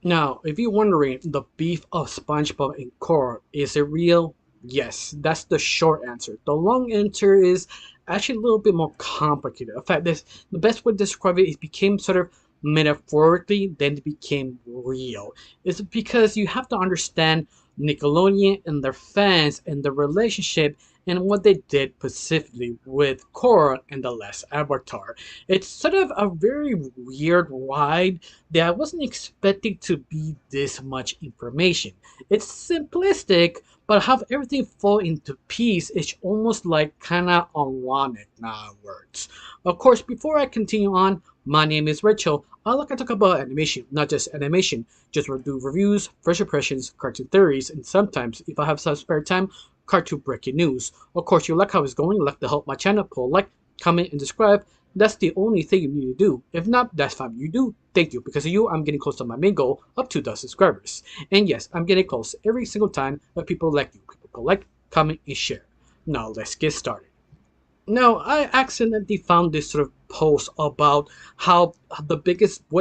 Now, if you're wondering, the beef of SpongeBob and Korra, is it real? Yes, that's the short answer. The long answer is actually a little bit more complicated. In fact, the best way to describe it is became sort of metaphorically, then it became real. It's because you have to understand Nickelodeon and their fans and the relationship and what they did specifically with Korra and the Last Avatar. It's sort of a very weird ride that I wasn't expecting to be this much information. It's simplistic, but how everything fall into piece is almost like kinda ironic now words. Of course, before I continue on, my name is Rachel. I like to talk about animation, not just animation, just do reviews, first impressions, cartoon theories, and sometimes, if I have some spare time, cartoon breaking news. Of course, you like how it's going, like to help my channel, pull like, comment, and subscribe. That's the only thing you need to do. If not, that's fine. You do, thank you. Because of you, I'm getting close to my main goal of 2,000 subscribers. And yes, I'm getting close every single time of people like you. People collect, comment, and share. Now, let's get started. Now, I accidentally found this sort of post about what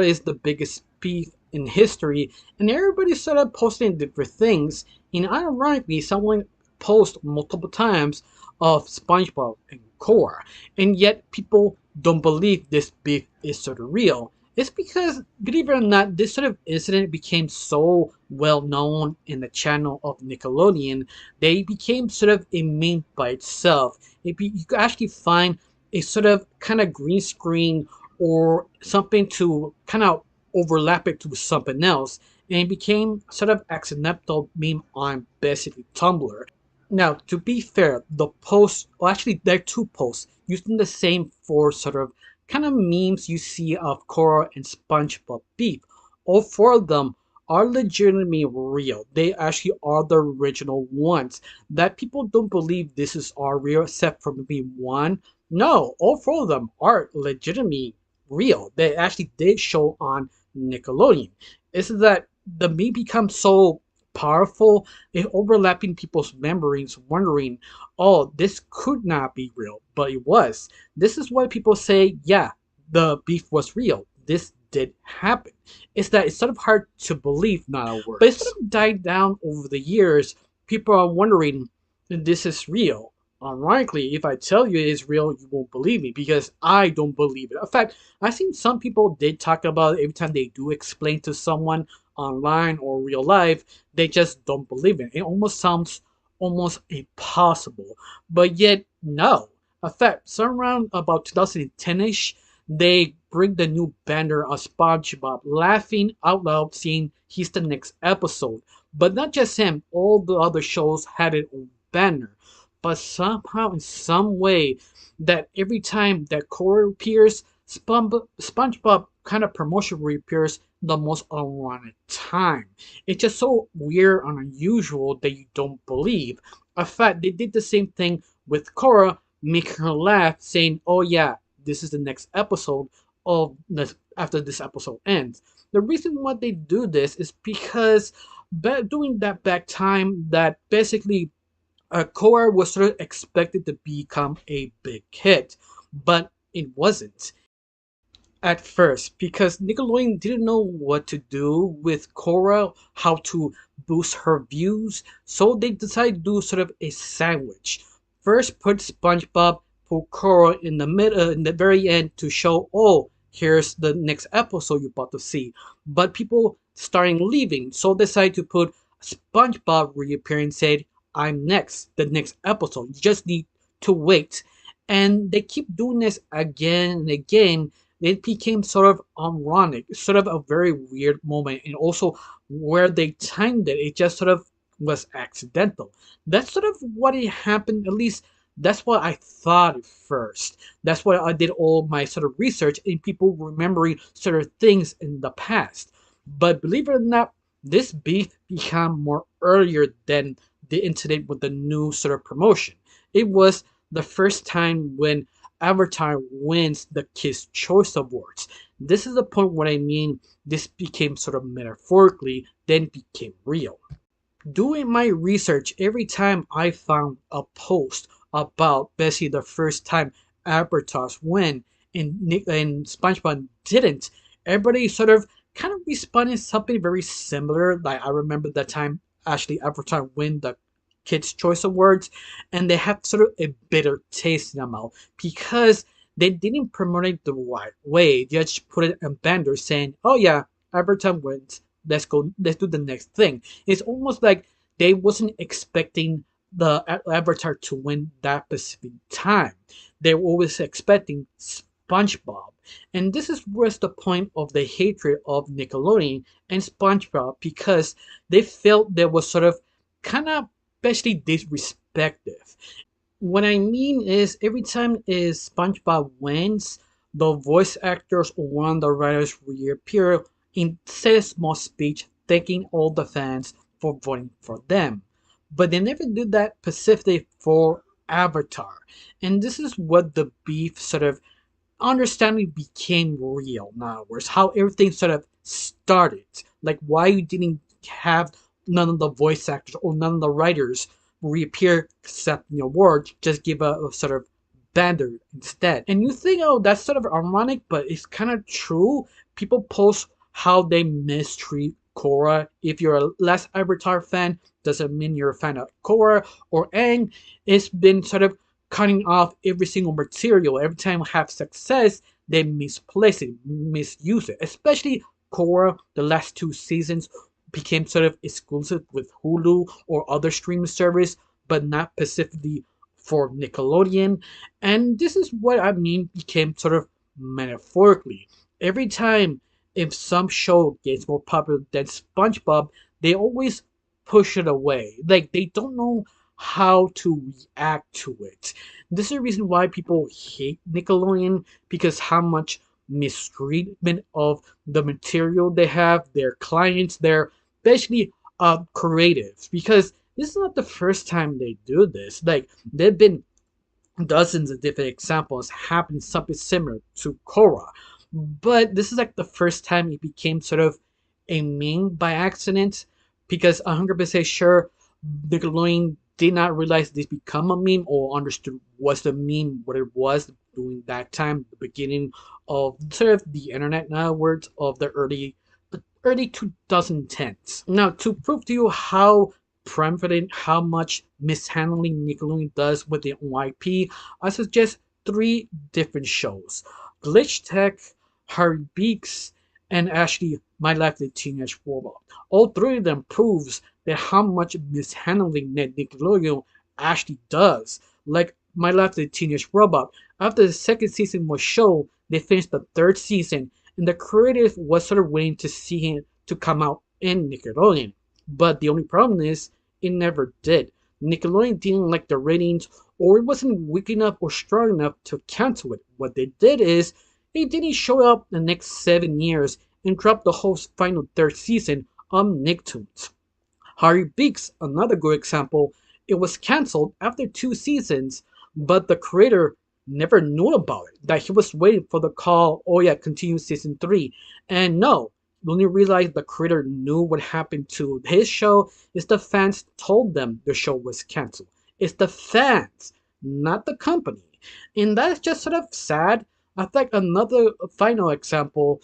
is the biggest beef in history, and everybody started posting different things. And ironically, someone posted multiple times of SpongeBob and Korra, and yet people don't believe this beef is sort of real. It's because, believe it or not, this sort of incident became so well known in the channel of Nickelodeon, they became sort of a meme by itself. You could actually find a sort of kind of green screen or something to kind of overlap it to something else, and it became sort of accidental meme on basically Tumblr. Now, to be fair, the post, well, actually, there are two posts using the same four sort of kind of memes you see of Korra and SpongeBob beef. All four of them are legitimately real. They actually are the original ones. That people don't believe this is all real, except for maybe one. No, all four of them are legitimately real. They actually did show on Nickelodeon. It's that the meme becomes so powerful, it overlapping people's memories, wondering, oh, this could not be real, but it was. This is why people say, yeah, the beef was real. This did happen. It's that it's sort of hard to believe, not a word. But it sort of died down over the years. People are wondering, this is real. Ironically, if I tell you it is real, you won't believe me because I don't believe it. In fact, I've seen some people did talk about it every time they do explain to someone online or real life, they just don't believe it. It almost sounds almost impossible. But yet, no. In fact, some around about 2010-ish, they bring the new banner of SpongeBob laughing out loud saying he's the next episode. But not just him, all the other shows had it on banner. But somehow, in some way, that every time that Korra appears, SpongeBob kind of promotion reappears the most ironic time. It's just so weird and unusual that you don't believe. In fact, they did the same thing with Korra, making her laugh, saying, "Oh yeah, this is the next episode of this after this episode ends." The reason why they do this is because during that back time, that basically Korra was sort of expected to become a big hit, but it wasn't at first because Nickelodeon didn't know what to do with Korra, how to boost her views, so they decided to do sort of a sandwich. First, put SpongeBob, put Korra in the middle, in the very end to show, oh, here's the next episode you're about to see. But people starting leaving, so they decided to put SpongeBob reappearing, said, I'm next, the next episode. You just need to wait. And they keep doing this again and again. It became sort of ironic, sort of a very weird moment, and also where they timed it, it just sort of was accidental. That's sort of what it happened, at least that's what I thought at first. That's why I did all my sort of research in people remembering sort of things in the past. But believe it or not, this beef became more earlier than the incident with the new sort of promotion. It was the first time when Avatar wins the Kids' Choice Awards. This is the point where I mean this became sort of metaphorically, then became real. Doing my research, every time I found a post about basically the first time Avatars win and SpongeBob didn't, everybody sort of kind of responding something very similar. Like I remember that time actually Avatar win the Kids Choice Awards, and they have sort of a bitter taste in their mouth because they didn't promote it the right way. They just put it in banner saying, "Oh yeah, Avatar wins. Let's go. Let's do the next thing." It's almost like they wasn't expecting the Avatar to win that specific time. They were always expecting SpongeBob. And this is where's the point of the hatred of Nickelodeon and SpongeBob because they felt there was sort of kind of especially disrespectful. What I mean is every time is SpongeBob wins, the voice actors or one of the writers reappear and say a small speech thanking all the fans for voting for them. But they never did that specifically for Avatar. And this is what the beef sort of understanding became real in other words how everything sort of started like why you didn't have none of the voice actors or none of the writers reappear except in your words just give a sort of banner instead and you think oh that's sort of ironic but it's kind of true people post how they mistreat Korra. If you're a less Avatar fan, doesn't mean you're a fan of Korra or Aang. It's been sort of cutting off every single material. Every time we have success, they misplace it, misuse it. Especially Korra, the last two seasons became sort of exclusive with Hulu or other streaming service, but not specifically for Nickelodeon. And this is what I mean became sort of metaphorically. Every time if some show gets more popular than SpongeBob, they always push it away. Like they don't know how to react to it. This is the reason why people hate Nickelodeon because how much mistreatment of the material they have, their clients, their basically creatives. Because this is not the first time they do this. Like they've been dozens of different examples happening something similar to Korra. But this is like the first time it became sort of a meme by accident because 100% sure Nickelodeon did not realize this become a meme or understood was the meme what it was during that time, the beginning of sort of the internet, in other words, of the early 2010s. Now, to prove to you how prevalent, how much mishandling Nickelodeon does with the IP, I suggest three different shows: Glitch Tech, Harry Beaks, and actually My Life with Teenage Robot. All three of them proves that how much mishandling that Nickelodeon actually does. Like My Life with Teenage Robot, after the second season was shown, they finished the third season, and the creative was sort of waiting to see him to come out in Nickelodeon. But the only problem is, it never did. Nickelodeon didn't like the ratings, or it wasn't weak enough or strong enough to cancel it. What they did is, they didn't show up the next 7 years and dropped the whole final third season on Nicktoons. Harry Beaks, another good example, it was cancelled after 2 seasons, but the creator never knew about it. That he was waiting for the call, oh yeah, continue season 3. And no, you only realized the creator knew what happened to his show is the fans told them the show was cancelled. It's the fans, not the company. And that's just sort of sad. I think another final example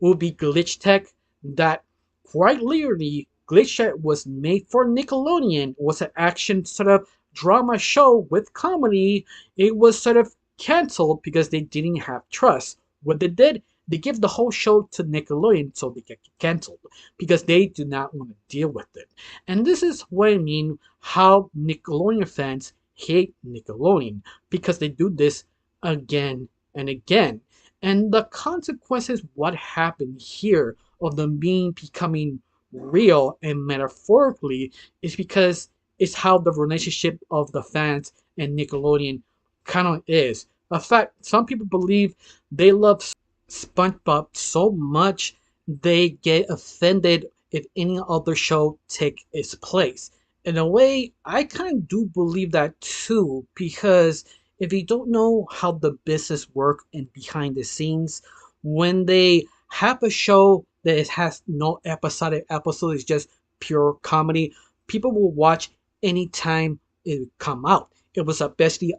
will be Glitch Tech that quite literally Glitch Tech was made for Nickelodeon. It was an action sort of drama show with comedy. It was sort of cancelled because they didn't have trust. What they did, they give the whole show to Nickelodeon so they get cancelled because they do not want to deal with it. And this is what I mean how Nickelodeon fans hate Nickelodeon because they do this again and again. And the consequences, what happened here of the meme becoming real and metaphorically, is because it's how the relationship of the fans and Nickelodeon kind of is. In fact, some people believe they love SpongeBob so much they get offended if any other show take its place. In a way, I kind of do believe that too, because if you don't know how the business work and behind the scenes, when they have a show that it has no episodic episode, it's just pure comedy, people will watch anytime it come out. It was a basically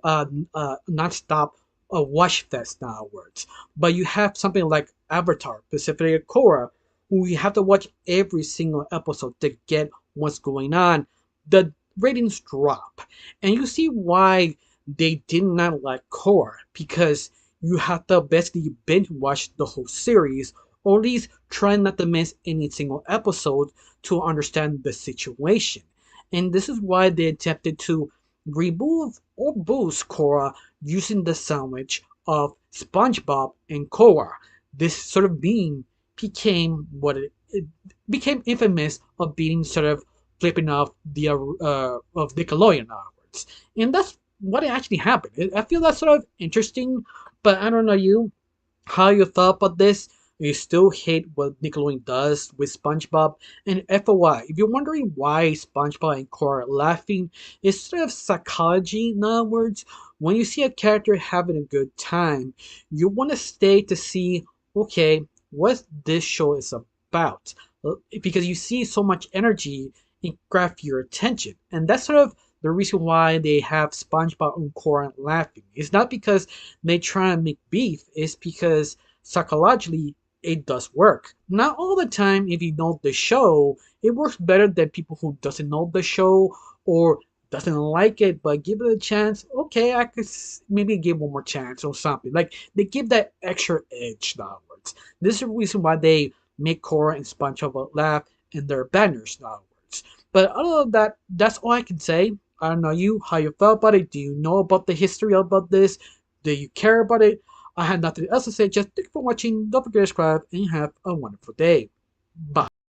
non-stop watch fest in other words. But you have something like Avatar, specifically Korra, we have to watch every single episode to get what's going on, the ratings drop. And you see why they did not like Korra, because you have to basically binge watch the whole series, or at least try not to miss any single episode to understand the situation. And this is why they attempted to remove or boost Korra using the sandwich of SpongeBob and Korra. This sort of being became what it became infamous of being sort of flipping off the of Nickelodeon onwards, and that's what actually happened. I feel that's sort of interesting, but I don't know you how you thought about this. You still hate what Nickelodeon does with SpongeBob. And FOI, if you're wondering why SpongeBob and Cora are laughing, it's sort of psychology. In other words, when you see a character having a good time, you want to stay to see, okay, what this show is about. Because you see so much energy and grab your attention. And that's sort of the reason why they have SpongeBob and Cora laughing. It's not because they try and make beef, it's because psychologically it does work. Not all the time. If you know the show, it works better than people who doesn't know the show or doesn't like it, but give it a chance. Okay, I could maybe give one more chance or something. Like they give that extra edge downwards. This is the reason why they make Cora and SpongeBob laugh and their banners downwards. But other than that, that's all I can say. I don't know you, how you felt about it. Do you know about the history about this? Do you care about it? I have nothing else to say. Just thank you for watching. Don't forget to subscribe and have a wonderful day. Bye.